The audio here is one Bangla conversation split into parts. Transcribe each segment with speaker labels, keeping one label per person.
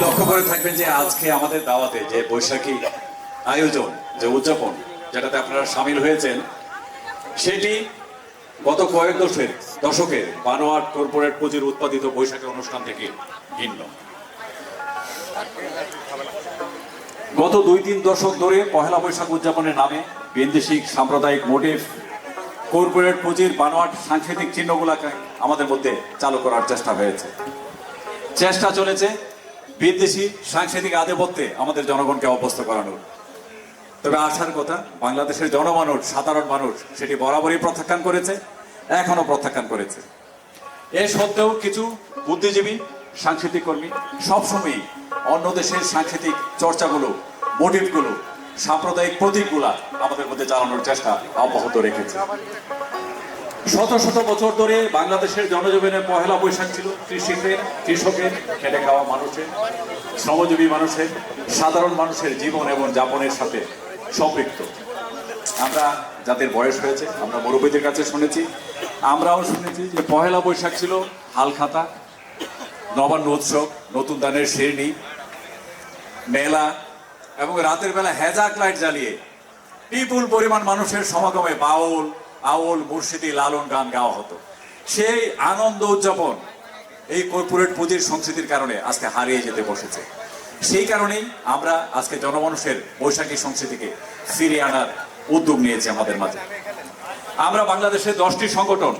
Speaker 1: লক্ষ্য করে থাকবেন যে আজকে আমাদের দাওয়াতে যে বৈশাখী আয়োজন, যে উদযাপন যেটাতে আপনারা সামিল হয়েছেন, সেটি গত কয়েক দশকের বানোয়াট কর্পোরেট পুঁজির উৎপাদিত বৈশাখী অনুষ্ঠান থেকে ভিন্ন। গত 2-3 দশক ধরে পহেলা বৈশাখ উদযাপনের নামে বিদেশিক সাম্প্রদায়িক মোটিভ, কর্পোরেট পুঁজির বানোয়াট সাংস্কৃতিক চিহ্নগুলোকে আমাদের মধ্যে চালু করার চেষ্টা চলেছে বিদেশি সাংস্কৃতিক আধিপত্যে আমাদের জনগণকে অভ্যস্ত করানোর। তবে আসার কথা, বাংলাদেশের জনমানুষ, সাধারণ মানুষ সেটি বরাবরই প্রত্যাখ্যান করেছে, এখনো প্রত্যাখ্যান করেছে। এ সত্ত্বেও কিছু বুদ্ধিজীবী, সাংস্কৃতিক কর্মী সবসময়ই অন্য দেশের সাংস্কৃতিক চর্চাগুলো, মোটিভগুলো, সাম্প্রদায়িক প্রতীকগুলা আমাদের মধ্যে চালানোর চেষ্টা অব্যাহত রেখেছে। শত শত বছর ধরে বাংলাদেশের জনজীবনে পহেলা বৈশাখ ছিল কৃষকের, খেটে খাওয়া মানুষের, শ্রমজীবী মানুষের, সাধারণ মানুষের জীবন এবং যাপনের সাথে সম্পৃক্ত। আমরা যাদের বয়স হয়েছে, আমরা মুরব্বীদের কাছে শুনেছি, আমরাও শুনেছি যে পহেলা বৈশাখ ছিল হালখাতা, নবান্ন উৎসব, নতুন ধানের শিরনি, মেলা এবং রাতের বেলা হেজাক লাইট জ্বালিয়ে বিপুল পরিমাণ মানুষের সমাগমে বাউল, আউল, মুর্শিদি, লালন গান গাওয়া হতো। সেই আনন্দ উদযাপন এই কর্পোরেট পুঁজির সংস্কৃতির কারণে আজকে হারিয়ে যেতে বসেছে। সেই কারণেই আমরা আজকে জনমানুষের বৈশাখী সংস্কৃতিকে ফিরিয়ে আনার উদ্যোগ নিয়েছি আমাদের মাঝে। আমরা বাংলাদেশের 10টি সংগঠন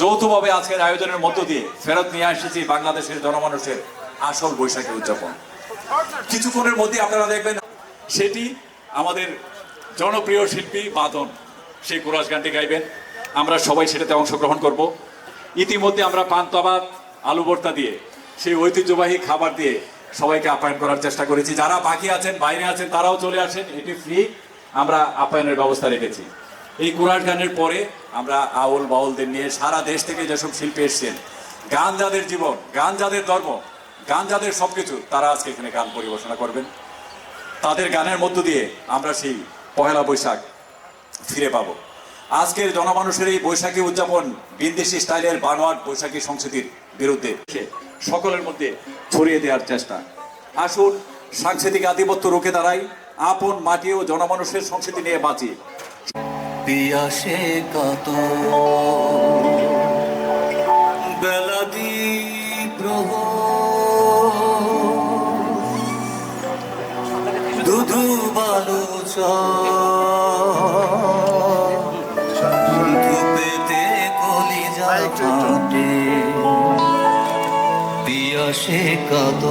Speaker 1: যৌথভাবে আজকের আয়োজনের মধ্য দিয়ে ফেরত নিয়ে এসেছি বাংলাদেশের জনমানুষের আসল বৈশাখী উদযাপন। কিছুক্ষণের মধ্যে আপনারা দেখবেন সেটি আমাদের জনপ্রিয় শিল্পী বাদন সেই কোরাস গানটি গাইবেন। আমরা সবাই সেটাতে অংশগ্রহণ করব। ইতিমধ্যে আমরা পান্তাভাত, আলু ভর্তা দিয়ে, সেই ঐতিহ্যবাহী খাবার দিয়ে সবাইকে আপ্যায়ন করার চেষ্টা করেছি। যারা বাকি আছেন, বাইরে আছেন, তারাও চলে আসেন, এটি ফ্রি, আমরা আপ্যায়নের ব্যবস্থা রেখেছি। এই কোরাস গানের পরে আমরা আউল বাউলদের নিয়ে সারা দেশ থেকে যেসব শিল্পী এসছেন, গান যাদের জীবন, গান যাদের ধর্ম, গান যাদের সবকিছু, তারা আজকে এখানে গান পরিবেশনা করবেন। তাদের গানের মধ্য দিয়ে আমরা সেই পহেলা বৈশাখ ফিরে পাব। আজকের জনমানুষের এই বৈশাখী উদযাপন বিদেশি স্টাইলের বানোয়াট বৈশাখী সংস্কৃতির বিরুদ্ধে সকলের মধ্যে ছড়িয়ে দেওয়ার চেষ্টা। আসুন সাংস্কৃতিক আধিপত্য রুখে দাঁড়াই, আপন মাটি ও জনমানুষের সংস্কৃতি নিয়ে বাঁচি।
Speaker 2: পিয়াসে কত বেলা দ্বীপ্রহ দুধু বালু ধূপেতে কলিজা ফাটে পিয়াসে কত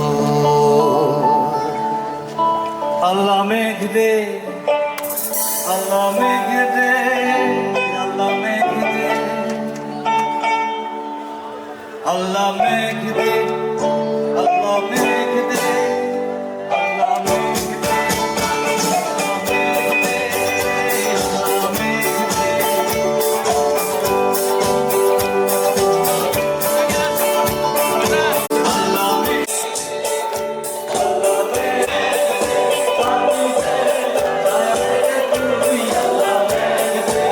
Speaker 2: আল্লাহ মেঘ দে, আল্লাহ মেঘ দে, আল্লাহ মেঘ দে, আল্লাহ মেঘ দে, আল্লাহ মেঘ দে, আল্লাহ মেঘ দে, আল্লাহ মেঘ দে, আল্লাহ মেঘ দে। আল্লাহ মেঘ, আল্লাহ মেঘ, পানি দে,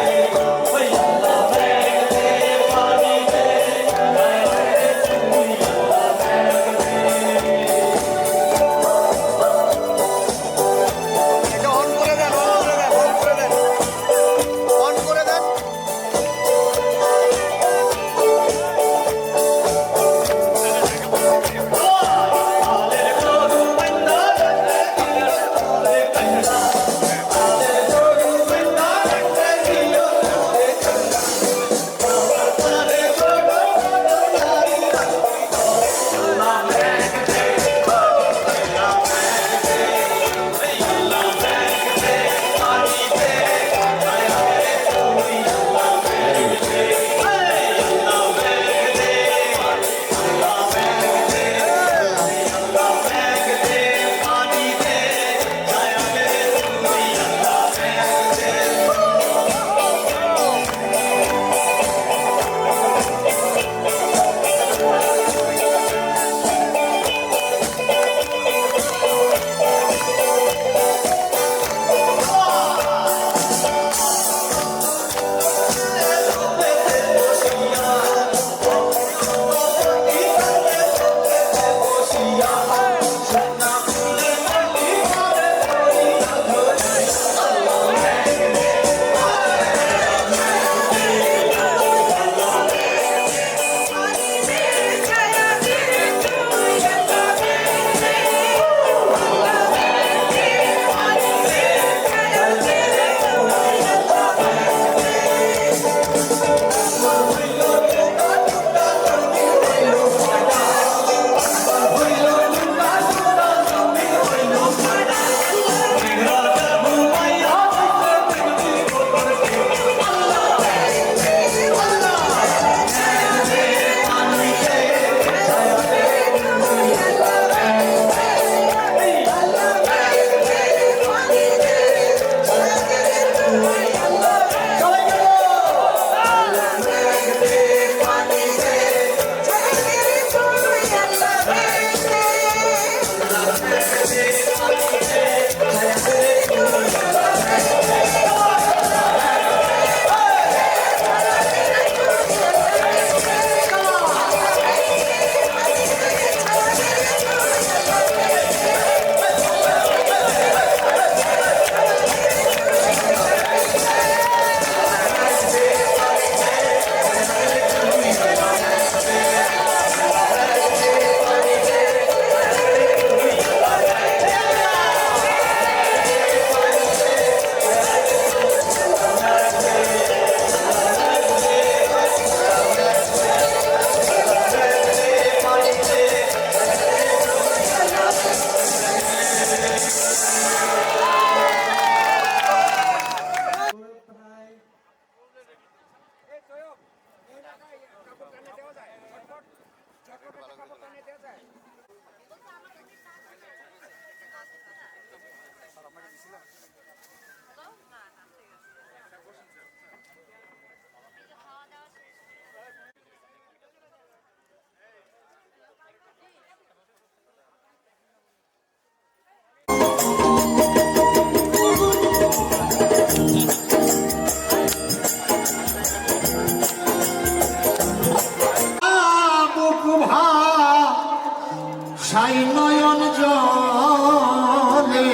Speaker 3: ছাই নয়ন জলে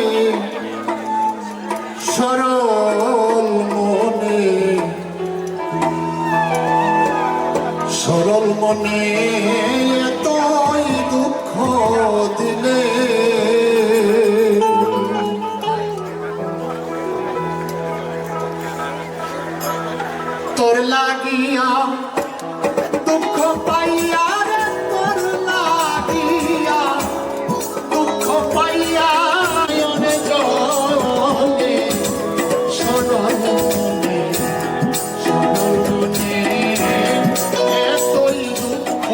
Speaker 3: সরল মনে সরল মনে এতই দুঃখ দিলে তোর লাগিয়া দুঃখ পাইয়া রে তোর লাগিয়া দুঃখ পাইয়া নয়নে জলে সরল মনে সরল মনে এতই দুঃখ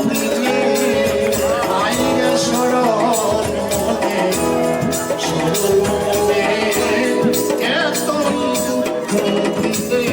Speaker 3: দিলে আইরে সরল মনে সরল মনে এতই দুঃখ দিলে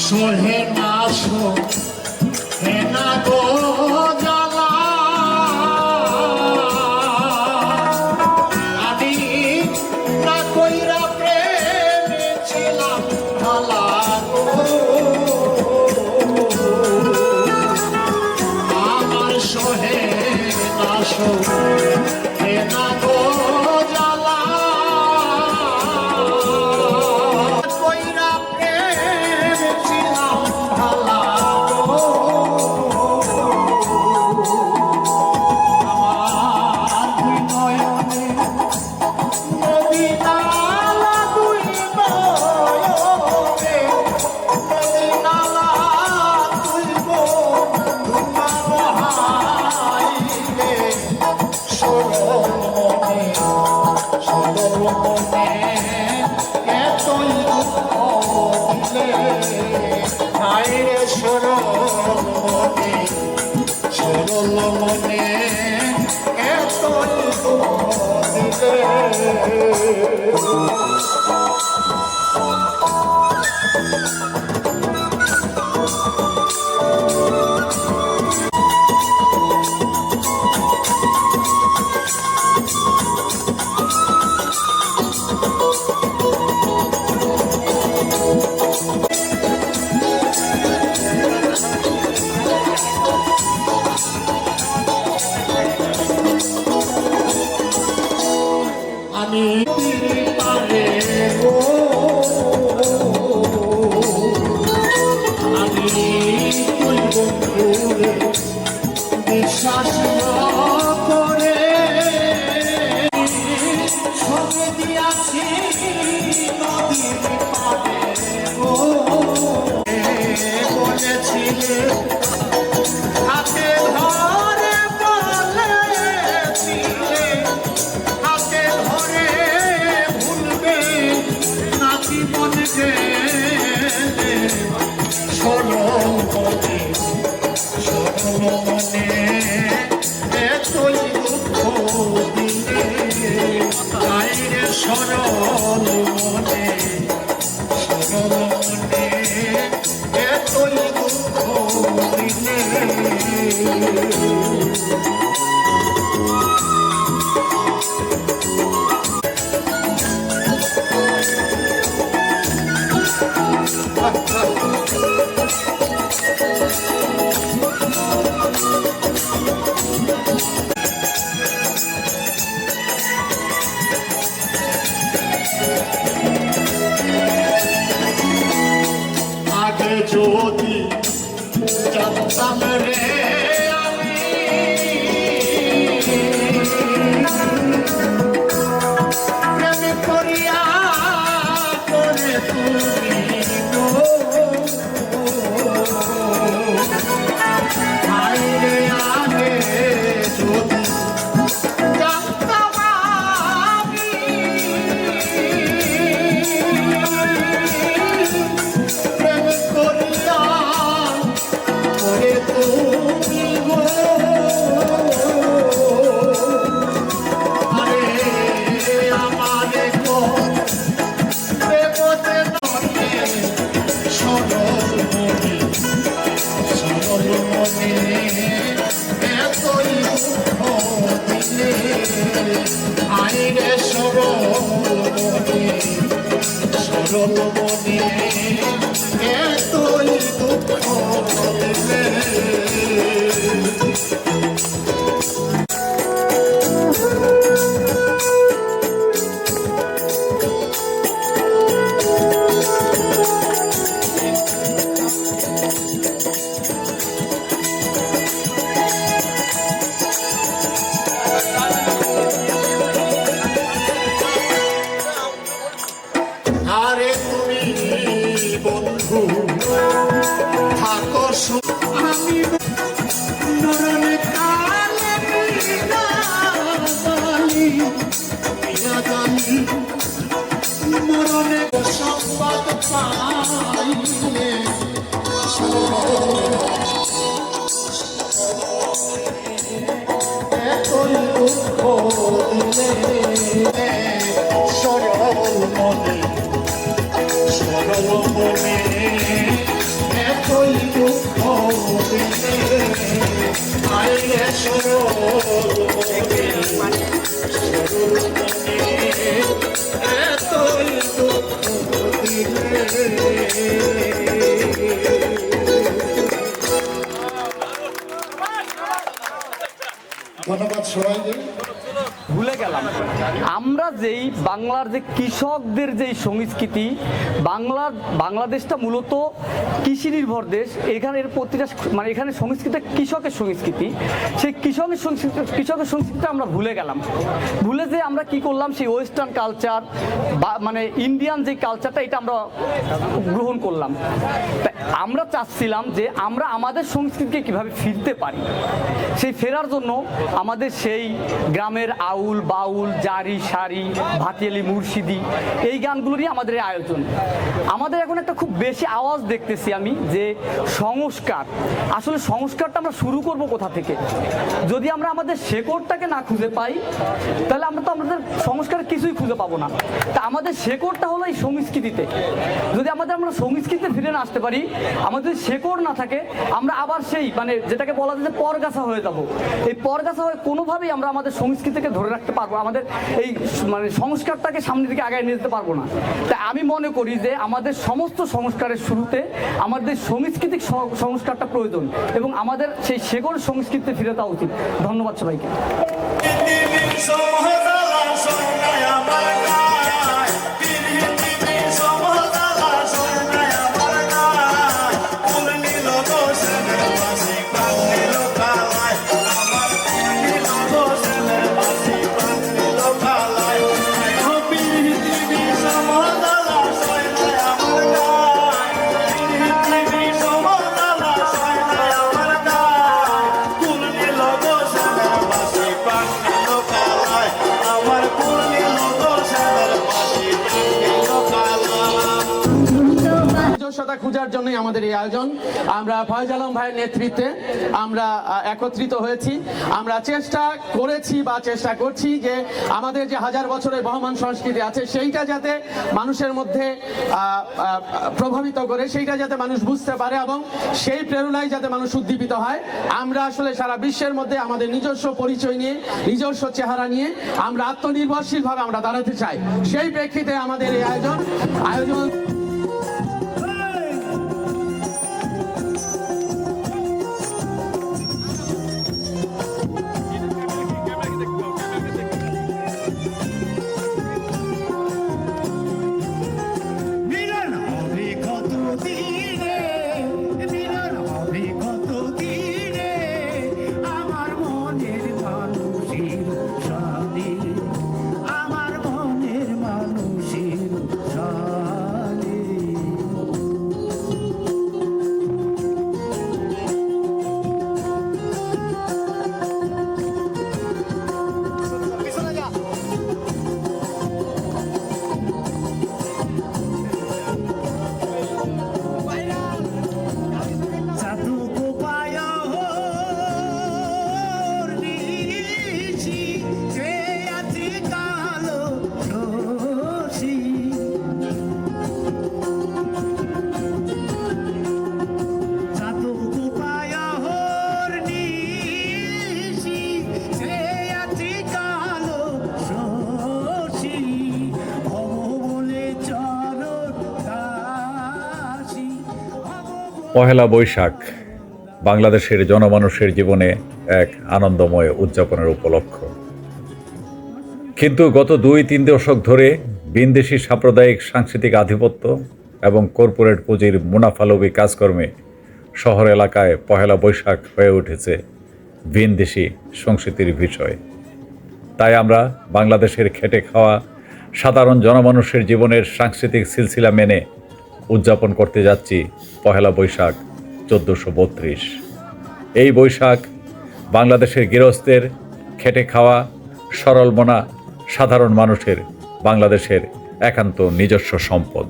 Speaker 3: সোহে না সোহে না গো জ্বালা আমি না কইরা প্রেমে ছিলাম ভালা গো আমার সোহে না গো জ্বালা কইরা প্রেমে ছিলাম ভালা গো আমার দুই নয়নে নদী নালা দুই নয়নে নদী নালা তুলব তোমার হাইলে সরল মনে এতই দুঃখ দিলে হায়রে সরল মনে এতই দুঃখ দিলে আমি পারে গো আমি তুই বন্ধুরে বিশ্বাস করে সঙ্গে দিয়াছি নদীর পারে গো বলেছিলে হাতে ধরে বলেছিলে হাতে ধরে ভুলবে না জীবন গেলে সরল মনে এতই দুঃখ দিলে আইরে সরল মনে এতই দুঃখ দিলে আগে যদি জানতাম রে আমি প্রেম করিয়া করে তুমি গো আইরে আগে যদি জানতাম আমি প্রেম করিয়া করে তুমি মরণে সংবাদ পাইলে এতই দুঃখ দিলে সরল মনে এতই দুঃখ দিলে আইলে সরল মনে এতই দুঃখ দিলে। ধন্যবাদ সবাইকে।
Speaker 4: ভুলে গেলাম আমরা যেই বাংলার যে কৃষকদের যেই সংস্কৃতি, বাংলাদেশটা মূলত কৃষি নির্ভর দেশ। এখানের প্রতিটা মানে এখানে সংস্কৃতি কৃষকের সংস্কৃতি, সেই কৃষকের সংস্কৃতিটা আমরা ভুলে গেলাম। ভুলে যে আমরা কি করলাম, সেই ওয়েস্টার্ন কালচার বা মানে ইন্ডিয়ান যে কালচারটা এটা আমরা গ্রহণ করলাম। তাই আমরা চাচ্ছিলাম যে আমরা আমাদের সংস্কৃতিকে কিভাবে ফিরতে পারি, সেই ফেরার জন্য আমাদের সেই গ্রামের আউল বাউল জারি সারি ভাতিয়ালি মুর্শিদি এই গানগুলোরই আমাদের এই আয়োজন। আমাদের এখন একটা খুব বেশি আওয়াজ দেখতেছি আমি যে সংস্কার, আসলে সংস্কারটা আমরা শুরু করব কোথা থেকে? যদি আমরা আমাদের শেকড়টাকে না খুঁজে পাই তাহলে আমরা তো আমাদের সংস্কার কিছুই খুঁজে পাবো না। তা আমাদের শেকড়টা হলো এই সংস্কৃতিতে। যদি আমরা সংস্কৃতিতে ফিরে না আসতে পারি, আমাদের যদি শেকড় না থাকে, আমরা আবার সেই মানে যেটাকে বলা যায় যে পরগাছা হয়ে যাব। এই পরগাছা হয়ে কোনোভাবেই আমরা আমাদের সংস্কৃতিকে ধরে রাখতে পারবো, আমাদের এই মানে সংস্কারটাকে সামনের দিকে আগায় নিয়ে যেতে পারবো না। তাই আমি মনে করি যে আমাদের সমস্ত সংস্কারের শুরুতে আমাদের সাংস্কৃতিক সংস্কারটা প্রয়োজন এবং আমাদের সেই শেকড় সংস্কৃতিতে ফিরে যাওয়া উচিত। ধন্যবাদ সবাইকে।
Speaker 5: খোঁজার জন্যই আমাদের এই আয়োজন। আমরা ফয়েজ আলম ভাইয়ের নেতৃত্বে আমরা একত্রিত হয়েছি। আমরা চেষ্টা করেছি বা চেষ্টা করছি যে আমাদের যে হাজার বছরের বহমান সংস্কৃতি আছে সেইটা যাতে মানুষের মধ্যে প্রভাবিত করে, সেইটা যাতে মানুষ বুঝতে পারে এবং সেই প্রেরণায় যাতে মানুষ উদ্দীপিত হয়। আমরা আসলে সারা বিশ্বের মধ্যে আমাদের নিজস্ব পরিচয় নিয়ে, নিজস্ব চেহারা নিয়ে আমরা আত্মনির্ভরশীলভাবে আমরা দাঁড়াতে চাই। সেই প্রেক্ষিতে আমাদের এই আয়োজন।
Speaker 1: পহেলা বৈশাখ বাংলাদেশের জনমানুষের জীবনে এক আনন্দময় উদযাপনের উপলক্ষ। কিন্তু গত 2-3 দশক ধরে ভিনদেশি সাম্প্রদায়িক সাংস্কৃতিক আধিপত্য এবং কর্পোরেট পুঁজির মুনাফালোভী কাজকর্মে শহর এলাকায় পহেলা বৈশাখ হয়ে উঠেছে ভিনদেশি সংস্কৃতির বিষয়। তাই আমরা বাংলাদেশের খেটে খাওয়া সাধারণ জনমানুষের জীবনের সাংস্কৃতিক সিলসিলা মেনে উদযাপন করতে যাচ্ছি পহেলা বৈশাখ 1432। এই বৈশাখ বাংলাদেশের গৃহস্থের খেটে খাওয়া সরল মনা সাধারণ মানুষের
Speaker 6: বাংলাদেশের একান্ত নিজস্ব সম্পদ।